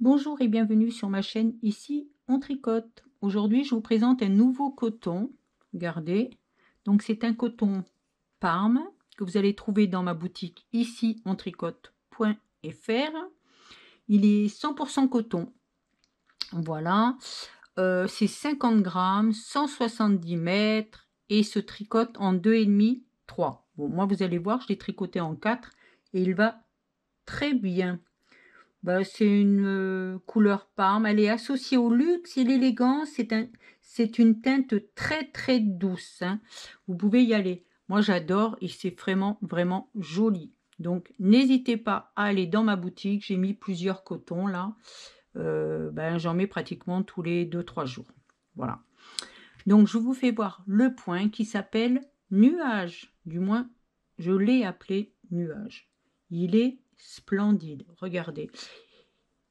Bonjour et bienvenue sur ma chaîne, ici on tricote. Aujourd'hui je vous présente un nouveau coton, regardez, donc c'est un coton Parme que vous allez trouver dans ma boutique ici on tricote.fr. Il est 100% coton, voilà, c'est 50 grammes, 170 mètres et se tricote en 2,5, 3. Bon, moi vous allez voir, je l'ai tricoté en 4 et il va très bien. C'est une couleur Parme, elle est associée au luxe et l'élégance, c'est une teinte très douce, hein. Vous pouvez y aller, moi j'adore et c'est vraiment joli. Donc n'hésitez pas à aller dans ma boutique, j'ai mis plusieurs cotons là, j'en mets pratiquement tous les 2-3 jours. Voilà, donc je vous fais voir le point qui s'appelle nuage, du moins je l'ai appelé nuage. Il est splendide, regardez.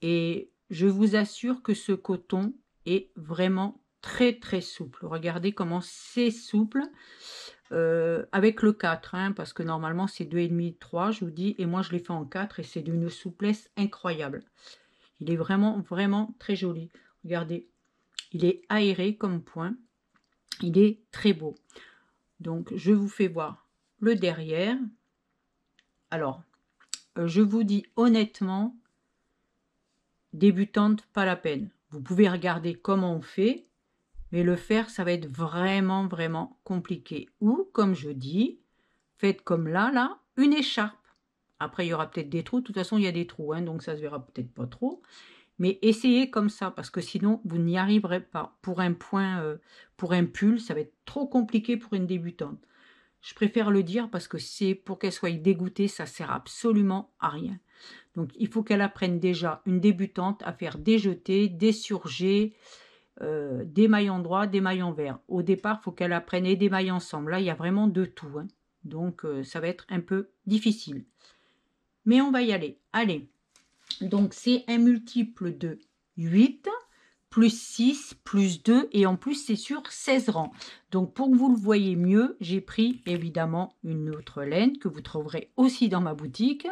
Et je vous assure que ce coton est vraiment très souple. Regardez comment c'est souple, avec le 4, hein, parce que normalement c'est 2,5, 3, je vous dis, et moi je l'ai fait en 4 et c'est d'une souplesse incroyable. Il est vraiment très joli. Regardez, il est aéré comme point, il est très beau. Donc je vous fais voir le derrière. Alors, je vous dis honnêtement, débutante, pas la peine. Vous pouvez regarder comment on fait, mais le faire, ça va être vraiment compliqué. Ou, comme je dis, faites comme là, une écharpe. Après, il y aura peut-être des trous. De toute façon, il y a des trous, hein, donc ça se verra peut-être pas trop. Mais essayez comme ça, parce que sinon, vous n'y arriverez pas. Pour un point, pour un pull, ça va être trop compliqué pour une débutante. Je préfère le dire parce que c'est pour qu'elle soit dégoûtée, ça sert absolument à rien. Donc, il faut qu'elle apprenne déjà, une débutante, à faire des jetés, des surjets, des maillons droits, des maillons verts. Au départ, il faut qu'elle apprenne et des mailles ensemble. Là, il y a vraiment de tout, hein. Donc, ça va être un peu difficile. Mais on va y aller. Allez. Donc, c'est un multiple de 8, plus 6, plus 2, et en plus, c'est sur 16 rangs. Donc, pour que vous le voyez mieux, j'ai pris évidemment une autre laine que vous trouverez aussi dans ma boutique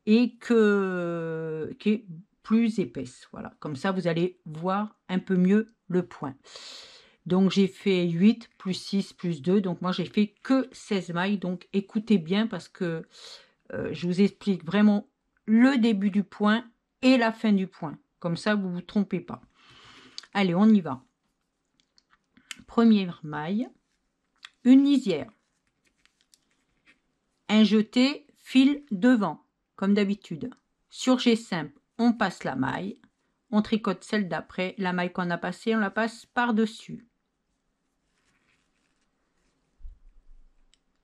et qui est plus épaisse. Voilà, comme ça, vous allez voir un peu mieux le point. Donc, j'ai fait 8 plus 6 plus 2. Donc, moi, j'ai fait que 16 mailles. Donc, écoutez bien parce que je vous explique vraiment le début du point et la fin du point. Comme ça, vous ne vous trompez pas. Allez, on y va. Première maille, une lisière. Un jeté, fil devant, comme d'habitude. Surjet simple, on passe la maille. On tricote celle d'après. La maille qu'on a passée, on la passe par-dessus.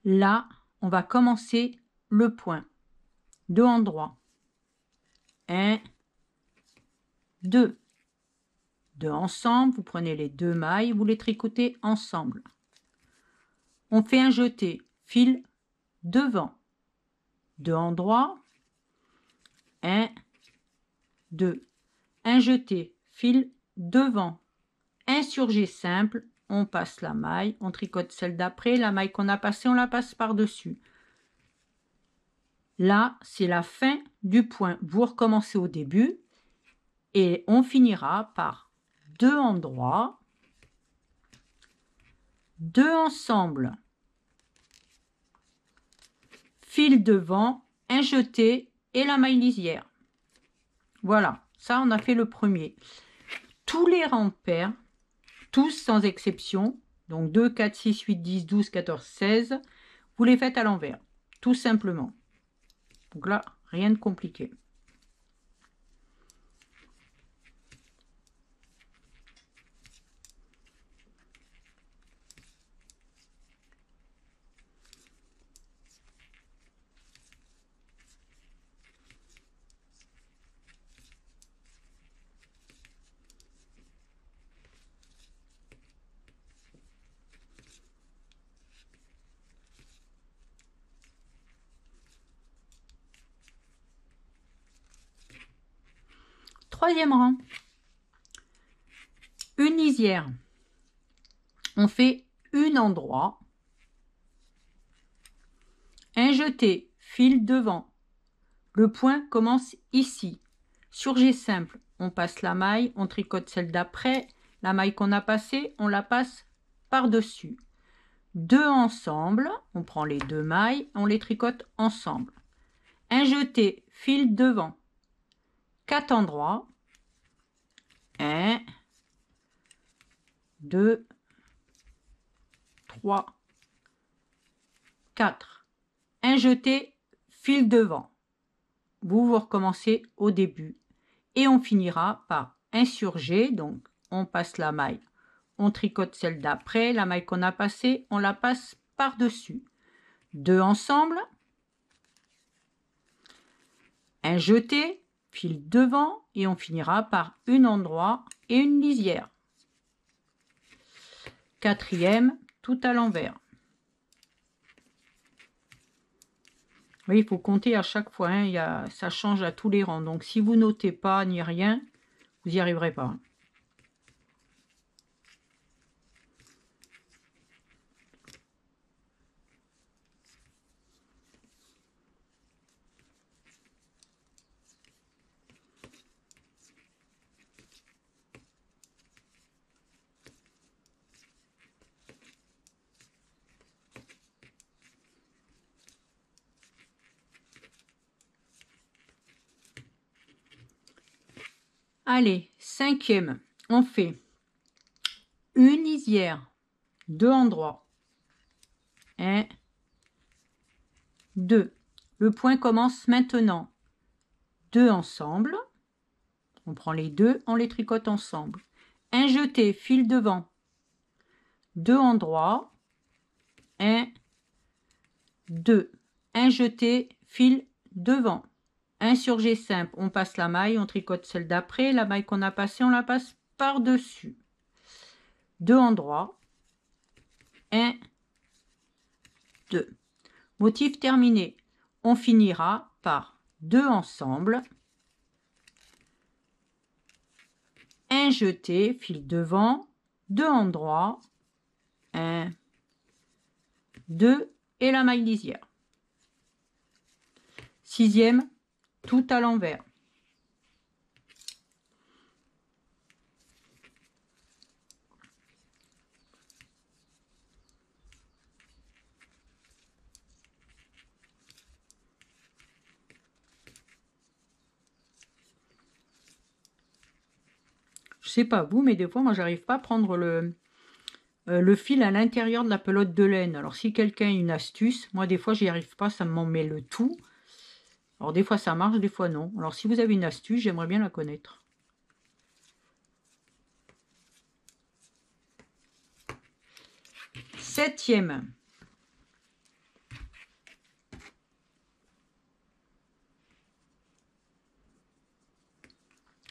Là, on va commencer le point. 2 endroits. 1, 2. 2 ensemble, vous prenez les 2 mailles, vous les tricotez ensemble. On fait un jeté, fil devant. 2 endroits. 1, 2. Un jeté, fil devant. Un surjet simple, on passe la maille, on tricote celle d'après, la maille qu'on a passée, on la passe par-dessus. Là, c'est la fin du point. Vous recommencez au début et on finira par 2 endroits, 2 ensemble, fil devant, un jeté et la maille lisière. Voilà, ça on a fait le premier. Tous les rangs pairs, tous sans exception, donc 2, 4, 6, 8, 10, 12, 14, 16, vous les faites à l'envers, tout simplement. Donc là, rien de compliqué. Troisième rang, une lisière. On fait un endroit, un jeté, fil devant. Le point commence ici. Surjet simple, on passe la maille, on tricote celle d'après. La maille qu'on a passée, on la passe par-dessus. 2 ensemble, on prend les 2 mailles, on les tricote ensemble. Un jeté, fil devant. 4 endroits. 1, 2, 3, 4. Un jeté, fil devant. Vous recommencez au début. Et on finira par un surjet, donc on passe la maille, on tricote celle d'après, la maille qu'on a passée, on la passe par-dessus. 2 ensemble, un jeté, fil devant, et on finira par un endroit et une lisière. 4e, tout à l'envers. Oui, il faut compter à chaque fois, hein, ça change à tous les rangs. Donc si vous notez pas ni rien, vous n'y arriverez pas. Allez, 5e, on fait une lisière, 2 endroits. 1, 2. Le point commence maintenant. 2 ensemble. On prend les 2, on les tricote ensemble. Un jeté, fil devant. 2 endroits. 1, 2. Un jeté, fil devant. Un surjet simple, on passe la maille, on tricote celle d'après. La maille qu'on a passée, on la passe par-dessus. 2 endroits. 1, 2. Motif terminé. On finira par 2 ensemble. Un jeté, fil devant, 2 endroits. 1, 2 et la maille lisière. 6e, tout à l'envers. Je sais pas vous, mais des fois, moi, j'arrive pas à prendre le fil à l'intérieur de la pelote de laine. Alors, si quelqu'un a une astuce, moi, des fois, j'y arrive pas, ça m'en met le tout. Alors, des fois, ça marche, des fois, non. Alors, si vous avez une astuce, j'aimerais bien la connaître. Septième.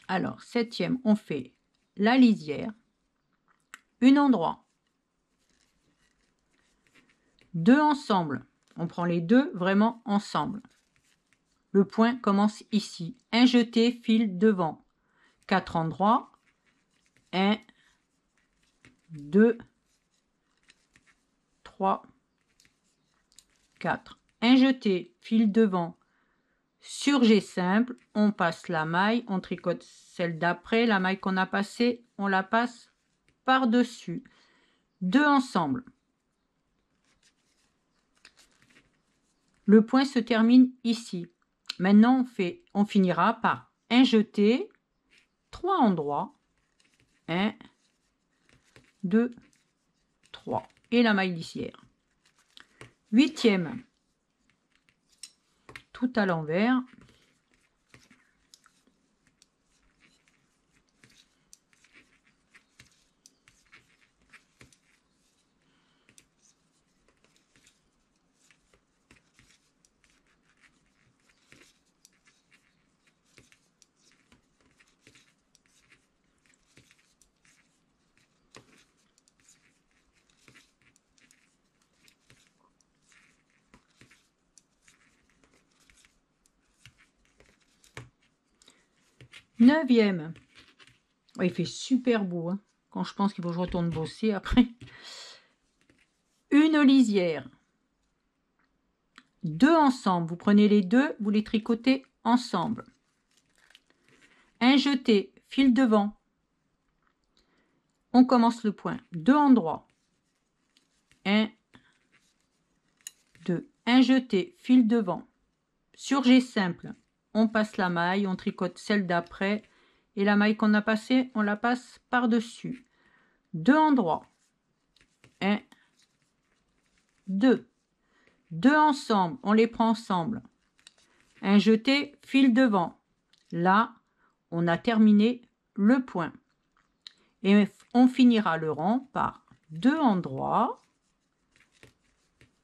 Alors, 7e, on fait la lisière, un endroit, 2 ensemble. On prend les 2 vraiment ensemble. Le point commence ici. Un jeté, fil devant. 4 endroits. 1, 2, 3, 4. Un jeté, fil devant. Surjet simple, on passe la maille, on tricote celle d'après. La maille qu'on a passée, on la passe par-dessus. 2 ensemble. Le point se termine ici. Maintenant, on finira par un jeté, 3 endroits. 1, 2, 3. Et la maille lisière. 8e. Tout à l'envers. Neuvième. Oh, il fait super beau, hein, quand je pense qu'il faut que je retourne bosser après. Une lisière. 2 ensemble. Vous prenez les 2, vous les tricotez ensemble. un jeté, fil devant. On commence le point, 2 endroits. 1, 2, un jeté, fil devant. Surjet simple, on passe la maille, on tricote celle d'après et la maille qu'on a passée, on la passe par-dessus. 2 endroits. 1, 2. 2 ensemble, on les prend ensemble. Un jeté, fil devant. Là, on a terminé le point. Et on finira le rang par 2 endroits,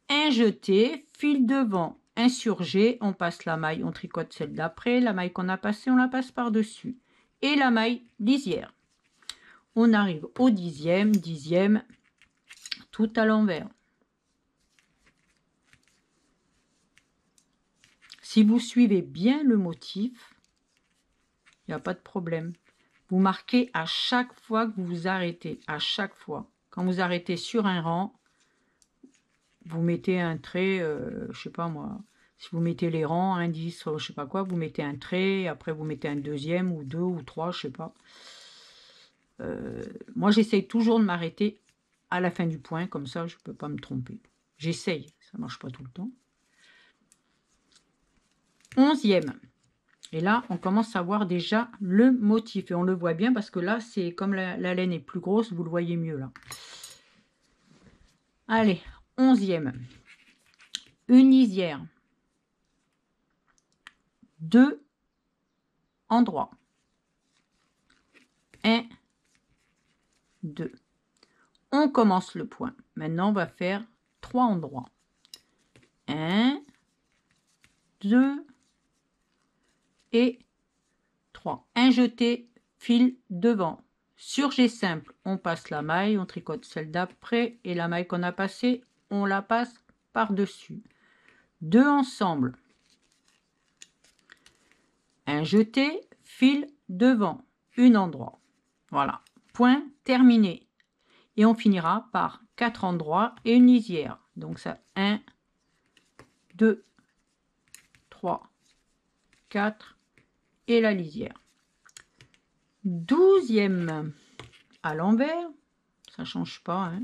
un jeté, fil devant, un surjet, on passe la maille, on tricote celle d'après, la maille qu'on a passée, on la passe par-dessus. Et la maille lisière. On arrive au dixième, tout à l'envers. Si vous suivez bien le motif, il n'y a pas de problème. Vous marquez à chaque fois que vous vous arrêtez, à chaque fois. Quand vous arrêtez sur un rang, vous mettez un trait, je sais pas moi, si vous mettez les rangs, 1, 10, je sais pas quoi, vous mettez un trait, après vous mettez un deuxième, ou 2, ou 3, je sais pas. Moi, j'essaye toujours de m'arrêter à la fin du point, comme ça, je peux pas me tromper. J'essaye, ça marche pas tout le temps. 11e. Et là, on commence à voir déjà le motif. Et on le voit bien parce que là, c'est comme la laine est plus grosse, vous le voyez mieux là. Allez, 11e. Une lisière. 2 endroits. 1, 2. On commence le point. Maintenant, on va faire 3 endroits. 1, 2 et 3. Un jeté, fil devant. Surjet simple, on passe la maille, on tricote celle d'après et la maille qu'on a passée, on la passe par-dessus. 2 ensemble. Un jeté, fil devant, un endroit. Voilà, point terminé. Et on finira par 4 endroits et une lisière. Donc ça, 1, 2, 3, 4 et la lisière. 12e à l'envers, ça change pas, hein.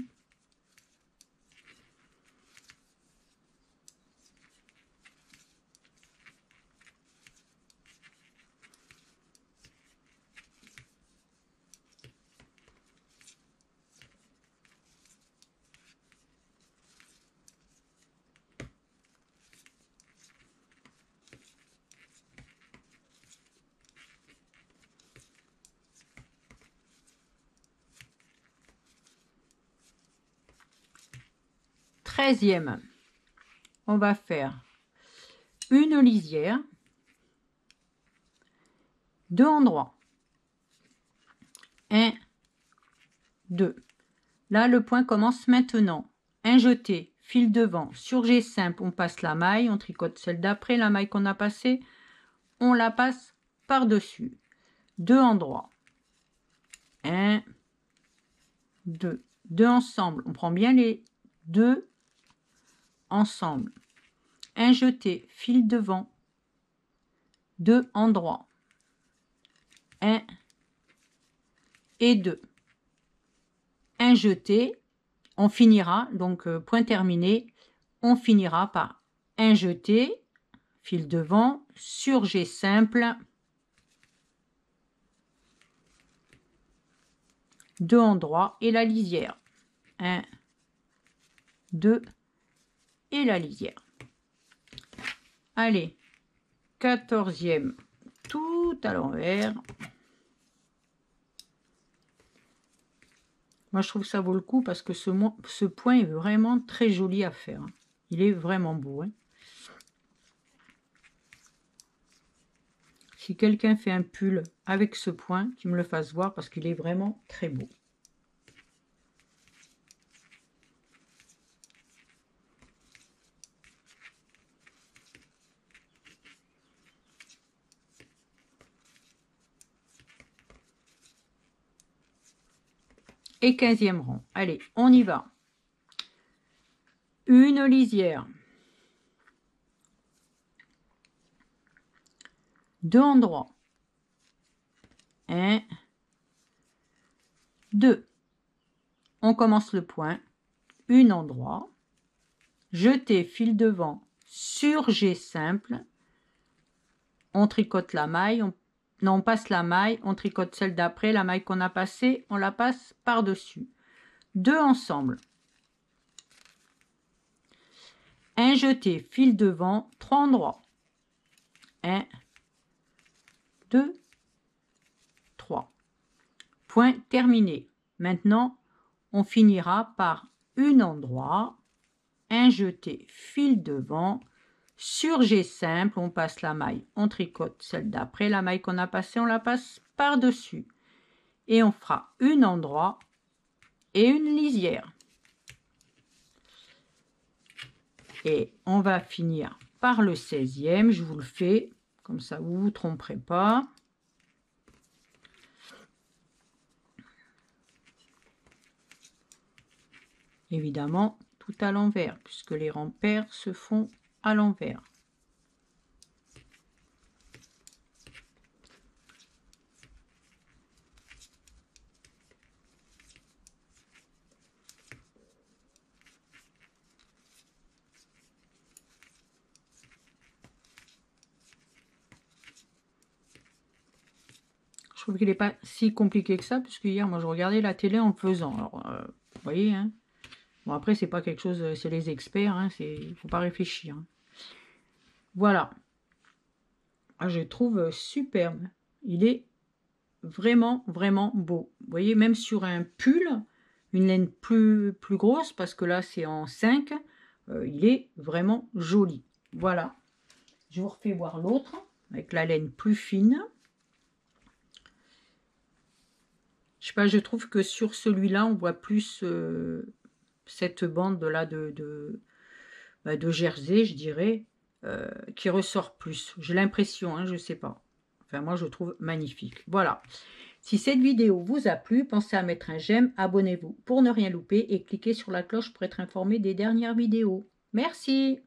Treizième, on va faire une lisière, 2 endroits, 1, 2. Là, le point commence maintenant. Un jeté, fil devant, surjet simple, on passe la maille, on tricote celle d'après, la maille qu'on a passée, on la passe par-dessus. 2 endroits, 1, 2. 2 ensemble, on prend bien les 2 ensemble. Un jeté, fil devant, 2 endroits, 1 et 2. Un jeté, on finira, donc point terminé, on finira par un jeté, fil devant, surjet simple, 2 endroits et la lisière. 1, 2 et la lisière. Allez, 14e, tout à l'envers. Moi, je trouve que ça vaut le coup parce que ce point est vraiment très joli à faire. Il est vraiment beau. Hein. Si quelqu'un fait un pull avec ce point, qu'il me le fasse voir parce qu'il est vraiment très beau. Et 15e rang. Allez, on y va. Une lisière. 2 endroits. 1, 2. On commence le point, un endroit, jeter fil devant sur G simple, on tricote la maille, on passe la maille, on tricote celle d'après, la maille qu'on a passée, on la passe par-dessus. 2 ensemble. Un jeté, fil devant, 3 endroits. 1, 2, 3. Point terminé. Maintenant, on finira par un endroit, un jeté, fil devant, sur G simple, on passe la maille, on tricote celle d'après, la maille qu'on a passée, on la passe par-dessus. Et on fera un endroit et une lisière. Et on va finir par le 16e, je vous le fais, comme ça vous ne vous tromperez pas. Évidemment, tout à l'envers, puisque les rangs pairs se font à l'envers. Je trouve qu'il n'est pas si compliqué que ça, puisque hier, moi, je regardais la télé en le faisant. Alors, vous voyez, hein. Bon, après, c'est pas quelque chose, c'est les experts, hein, il ne faut pas réfléchir. Hein. Voilà. Ah, je trouve superbe. Il est vraiment, vraiment beau. Vous voyez, même sur un pull, une laine plus grosse, parce que là, c'est en 5, il est vraiment joli. Voilà. Je vous refais voir l'autre, avec la laine plus fine. Je sais pas, je trouve que sur celui-là, on voit plus cette bande-là de jersey, je dirais, qui ressort plus. J'ai l'impression, hein, je sais pas. Enfin, moi, je trouve magnifique. Voilà. Si cette vidéo vous a plu, pensez à mettre un j'aime, abonnez-vous pour ne rien louper et cliquez sur la cloche pour être informé des dernières vidéos. Merci.